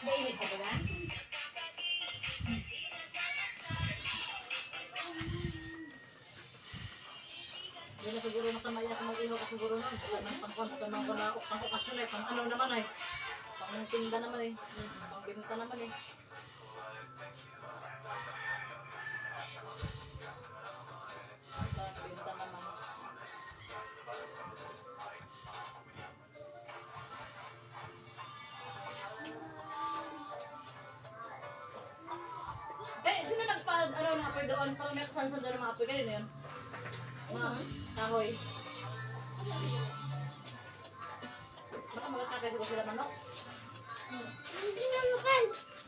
Mainit ka ba? Hindi na siguro masama yan kung mag-iho ka siguro nun. Pang-okasyon eh. Pang ano naman eh. Pang-tinda naman eh. Pang-binta naman eh. Pang-binta naman. Eh, sino nagpa-ano na apoy doon? Parang may kasansan doon ng mga apoy kayo na yun? Mga kahoy. Baka magkakagay ko sila manok. Sinunukan.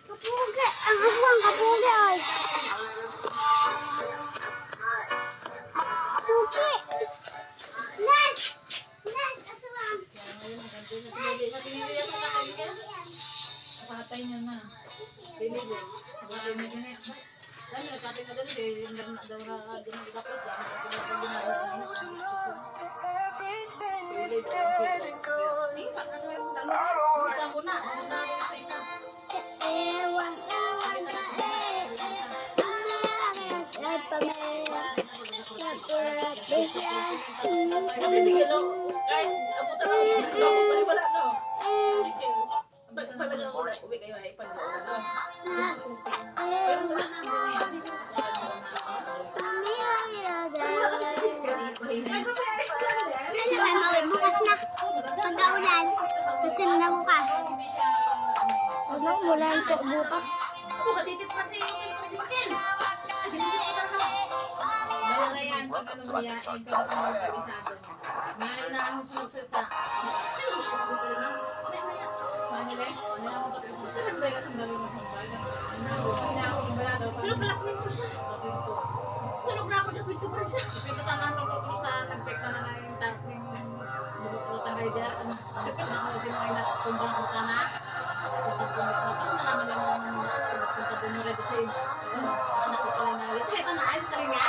Kapugi. Ang aswang kapugi ay. Kapugi. Nas! Nas! Aswang. Kaya ngayon, pinili yan sa kakain ka. Patay niya na. Pinili. Patay niya na. Dami nagkapit na doon. Hindi na daw na dinagapit. Isa ko na. Isa. Ewan. Ay, pamela. Sige, no. Kahit abutan ako. Ako wala, no. Palagang uwi kayo ay palagang no. Pero wala na. Bukas na. Pagkaulan. Kasi na bukas. Ano? Mulan po bukas. Ako, katitip kasi yung mediskin. Mahal na yan. Pag ano mayain, pero kung mag-isado. Mahal na ang magsalita. Pero gusto ko pala na. Mahal na yan. Gusto rin ba yung ang dami mo kong baga? Pero palakmin ko siya. Tulog na ako, napit ko pa siya. Napit na naman ko sa nagpekta na na yung taping bubuklutan kayo dyan. Napit na ako kasi mga inakumbang ko ka na. Tapos nagpunta na naman yung nagpunta doon yung red kasi anak ko pala na ulit. Ito na, ayos ka rin nga.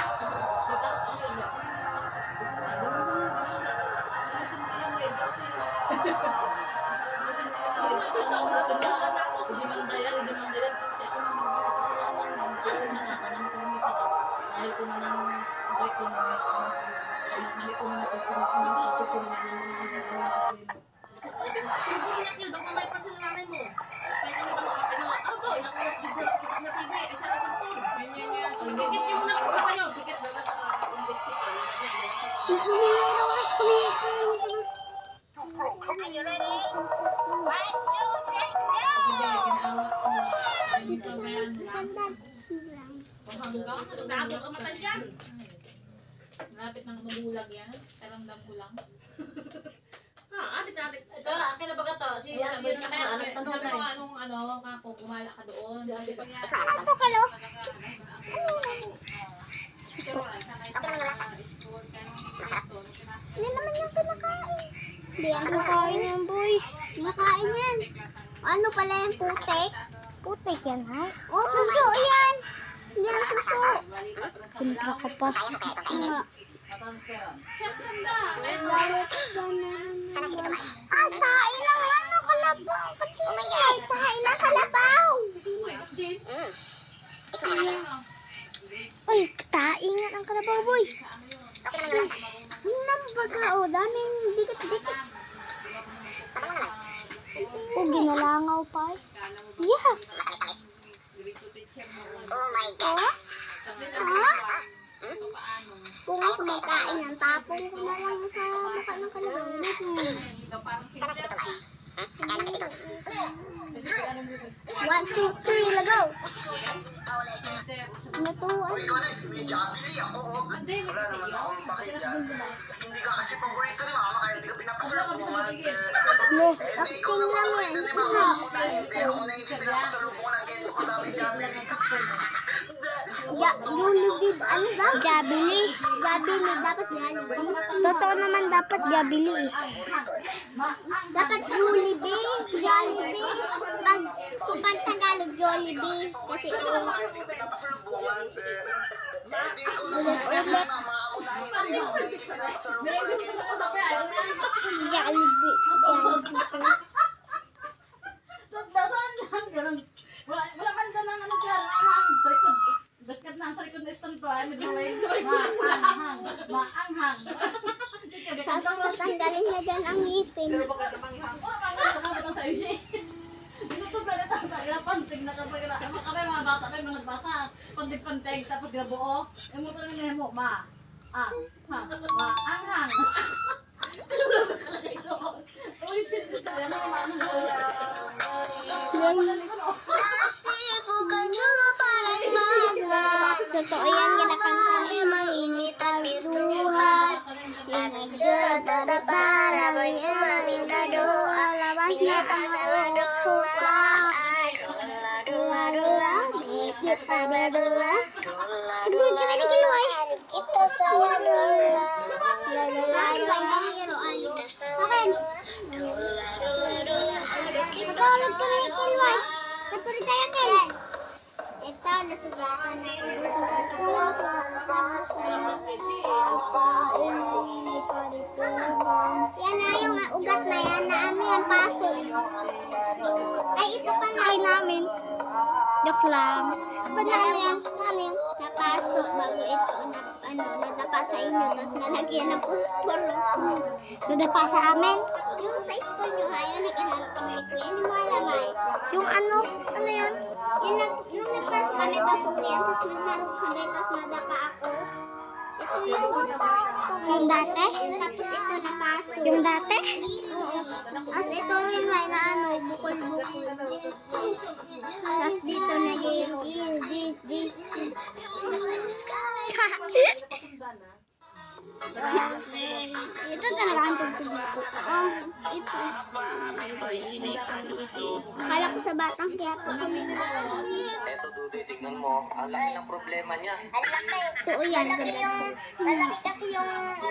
Are you ready? 1, 2, 3, go! Malapit nang mabulag yan. Taramdam ko lang. Adik. Ito, akin na baga to. Si Abby na kaya anak tanong na. Anong kako, kumala ka doon. Ano to, Kalo? Hindi naman yung pinakain. Hindi yan pinakain yan, boy. Pinakain yan. Ano pala yung putik? Putik yan, ha? Oh, suso yan. Hindi yan suso. Pinaka ka pa. Ay, tain ang ano, kalabaw. Ay, tain na kalabaw. Uy, taingan ang kalabaw, boy. Nambaga, oh, daming dikit-dikit. Oh, ginalangaw pa. Yeah. Oh my God. Kung ako may kain ng tapon ko na lang sa mukha ng kalabaw. Sana si Tito Mars? Kaya naman ito. 1, 2, 3, lagaw. Natuan. Hindi ka kasi paborito ni Mama kaya hindi ka pinapasalubungan. Le, acting lang yan. No. Hindi ako na hindi pinapasalubungan ng ganito ko namin sabi. Jollibee, ano ba? Jabili. Jabili, dapat Jollibee. Totoo naman dapat Jabili. Dapat Jollibee. Jollibee. Kung pang Tagalog, Jollibee. Kasi ulit-ulit. Jollibee. ang ngipin. Pero pagka tamanghang, wala ba ito sa'yo siya? Binutog na ito, tayo pantig na kapag kami mga bata kami mga nagbasa. Pantig-pantig, tapos gabuo. Yung mo talaga niya mo, ma. Ang, hang, ma, ang hang. Oh shit, yan ang mga Totoo yan, kinakanta niya. Mainit ang biruhan. Inadjurada para may umamintado. Alabas na tayo kukaan. Dula-dula, kita sama dula. Hindi ka na nagiluay. Kita sama dula. Akin. Matulog ka na nagiluay. Natulog tayo kayo. Ito, nasugatan na yan na yung ugat na yan na ano yan, paso. Ay, ito pa na namin. Joke lang. Pa na ano yan? Ano yan? Napaso bago ito nadapa sa inyo. Tapos nalagyan ng pusporo. Nadapa sa amin. Yung sa school nyo, ayaw nag-inarap kami ni Kuya. Hindi mo alam ay. Yung ano? Ano yun? Yung nag-first kami tapos yan. Tapos nag-narap kami. Tapos nadapa ako. Ito yung dati. Tapos ito napaso. Yung dati? Oo. Tapos ito yung may na ano, bukol-bukol. Tapos dito na yung ito talaga ang tugtog ko. Ito. Akala ko sa batang kaya ito. Eto, Dudoy, tignan mo. Ang laki ng problema niya. Totoo yan. Malaki kasi yung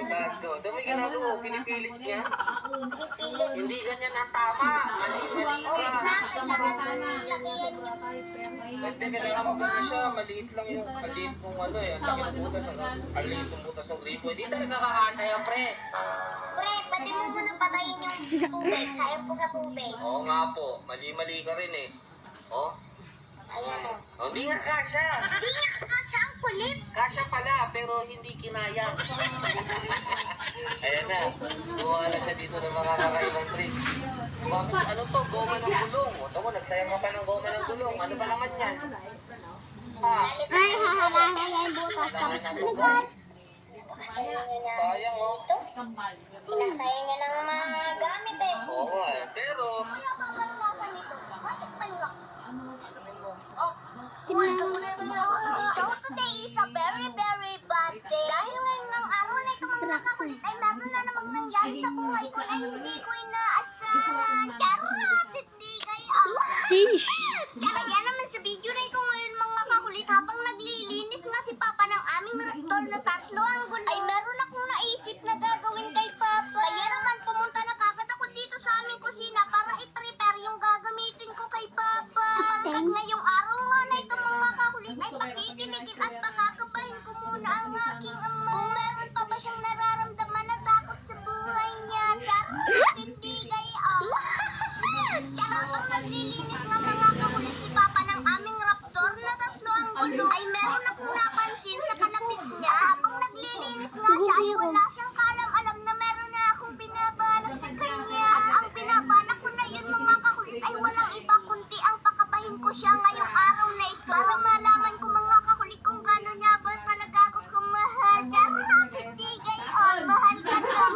Gasto. Dami ginagawa. Pinipilit niya. Hindi ganyan ang tama. Mali-mali ka. Kasi kailangan mo gano'n siya. Maliit lang yung maliit kung ano eh. Ang laki ng butas. Ang liit ng butas ng gripo. Hindi talaga kakasya yan, pre. pre, pati mo muna patayin yung tubig. Sayang po sa tubig. Oo nga po. Mali-mali ka rin eh. Oh. Ayan o. Oh, hindi nga kasya. Hindi niya kasya ang kulit. Kasya pala, pero hindi kinaya. Ayan na. Kuha na siya dito ng mga kakaibang tricks. Bakit ano to? Goma ng gulong. O, tamo, nagsayang ka pa ng goma ng gulong. Ano ba naman yan? Ha? Ay, hahaha yung butas. Tapos lugas. Sayang, oh. Sinasaya niya ng mga gamit eh. Oo, eh. Pero, Wala pa ba nasa nito? Bakit panlak? So today is a very bad day. Dahil ngayon ng araw na ito mga kakulit ay meron na namang nangyari sa buhay ko na hindi ko inaasahan. Charot! Hindi kayo. Sheesh. Kaya naman sa video na ito ngayon mga kakulit habang naglilinis nga si Papa ng aming rektor na 3 ang gulo ay meron akong naisip na gagawin kay Papa. Kaya naman pumunta na kagad ako dito sa aming kusina para i-prepare yung gagamitin ko kay Papa. At ngayong araw nga na ito mga kakulit ay pakikinigin at pakakabahin ko muna ang aking ama. Kung meron pa ba siyang nararamdaman na takot sa buhay niya. Charot! Hindi kayo. Charot! Ang naglilinis nga mga kakulit si Papa ng aming raptor na 3 ang gulo ay meron akong napansin sa kalapit niya. Habang naglilinis nga siya ay wala siyang kalam-alam na meron na akong binabalak sa kanya. At ang binabalak ko na yun mga kakulit ay walang iba kundi ang pakabahin ko siya ngayong araw na ito. Para malaman ko mga kakulit kung gano'n niya ba talaga ako kumahal. Charot! Hindi kayo. Mahal ka to.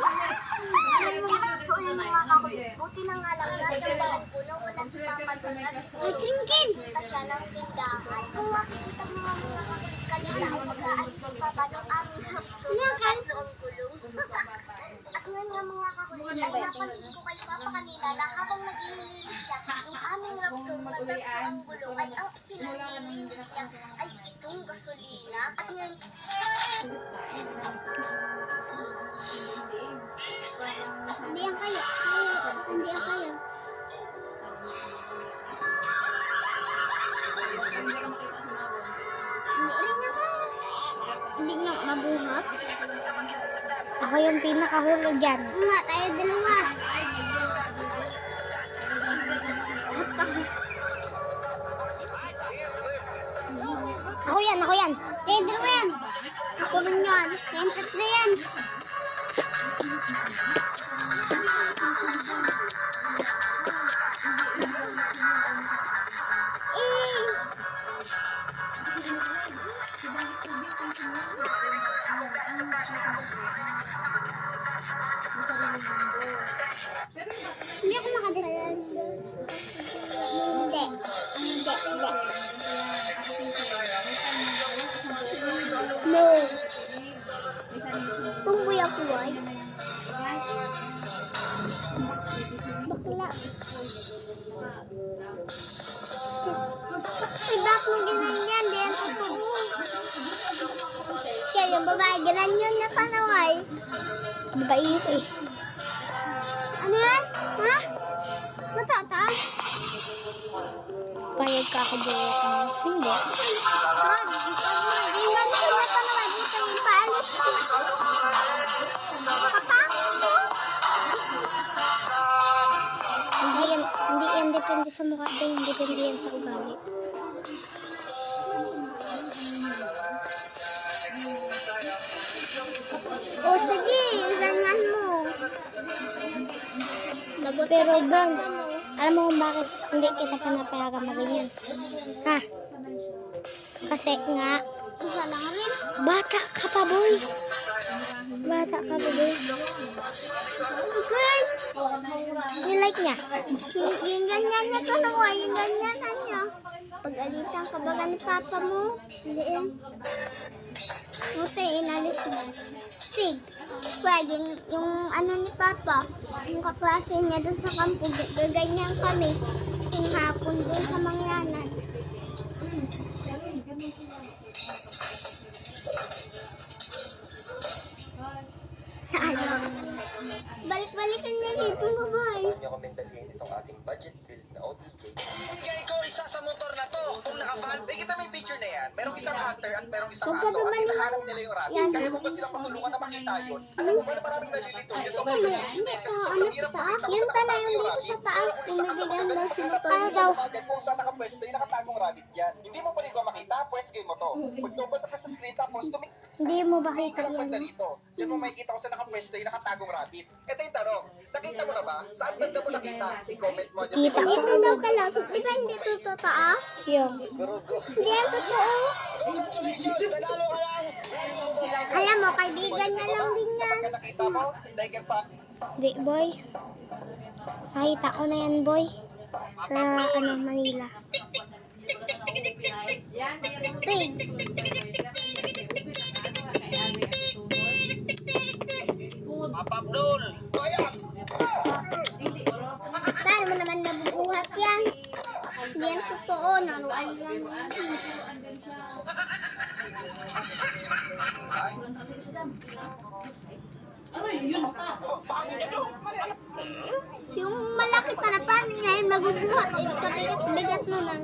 So yun mga kakulit, buti na nga lang nasa bahay ko na wala si Papa doon at si Ay, kringkin. Punta siya ng tindahan. Kung makikita mo mga kakulit kanina ay mag-aalis si Papa ng aming hapso at noong gulong. At ngayon nga mga kakulit ay napansin ko kay Papa kanina na habang naglilinis siya, ang aming raptor na 3 ang gulong ay ang pinanlilinis niya ay itong gasolina. At ngayon, Hindi yan kayo. Hindi yan kayo. Hindi rin yan kayo. Hindi nga mabuhat. Ako yung pinakahuli dyan. Nga, tayo dalawa. Ako yan, ako yan. Tayo dalawa yan. Ako rin yan. Yan, tatlo yan. No. Tumboy ako ay. Bakla. Ibak mo ginanyan, di yan totoo. Kaya yung babae, ginanyan na panaway. Babae eh. Ano yan? Ha? Matata? Payag ka ako doon. Hindi. Wag. Ginanyan ko na panaway. Dito yung paalis ko. Makapakot ko. Hindi yan depende sa mukha. Hindi depende yan sa ugali. O sige, ganyan mo. Pero bang, alam mo kung bakit hindi kita panapayagan maganyan? Ha? Kasi nga, isa lang rin. Bata ka pa, boy. Bata ka pa, boy. Okay. Nilike niya. Yung ganyan na to, yung ganyan na niya. Pag-alitan ka ba ni papa mo? Hindi yan. Buti, inalis mo. Stig. Pwede, yung ano ni papa, yung kaklase niya doon sa kampo, gaganyan kami. Yung hapon doon sa Mangyanan. Balik-balikan niya dito, babae. Samahan niyo kami dalhin itong ating budget bill na OTK. Bigay ko isa sa motor na to. Kung naka-valve, kita may picture na yan. Merong isang hunter at merong isang Huwag ka aso at naman hinahanap nila yung rabbit. Yan. Kaya mo ba silang patulungan na makita yun? Alam mo ba na maraming nalilito dyan sa motor yun? Kasi sobrang hirap makita kung Yung saan tanay nakatago yung yung dito rabbit. sa taas, Pero kung isa ka sa pinabigyan daw magagaling si na Ano daw? kung saan nakapwesto yung nakatagong rabbit yan. Hindi mo pa rin ba makita? Pwes mo to. Pag tumulong ka sa screen tapos Hindi mo ba tumingin kita ka lang banda yan? dito. Diyan mo makikita kung saan nakapwesto yung nakatagong rabbit. Ito yung tanong. Nakita mo na ba? Saan banda mo nakita? I-comment mo dyan sa Kita baba. ito daw kalasot. Di ba hindi ito totoo? Yung. Gurugo. Hindi yan totoo. Alam mo, kaibigan niya lang din yan. Kapag nakita mo, like and fat. Di, boy. Nakita ko na yan, boy. Sa, Manila. Spade. Papa Abdul. Paano mo naman nabubuhat yan? Hindi yan totoo. Naruan yan. Yung malaki pa na paano ngayon magubuhat. Kabigat-bigat mo lang.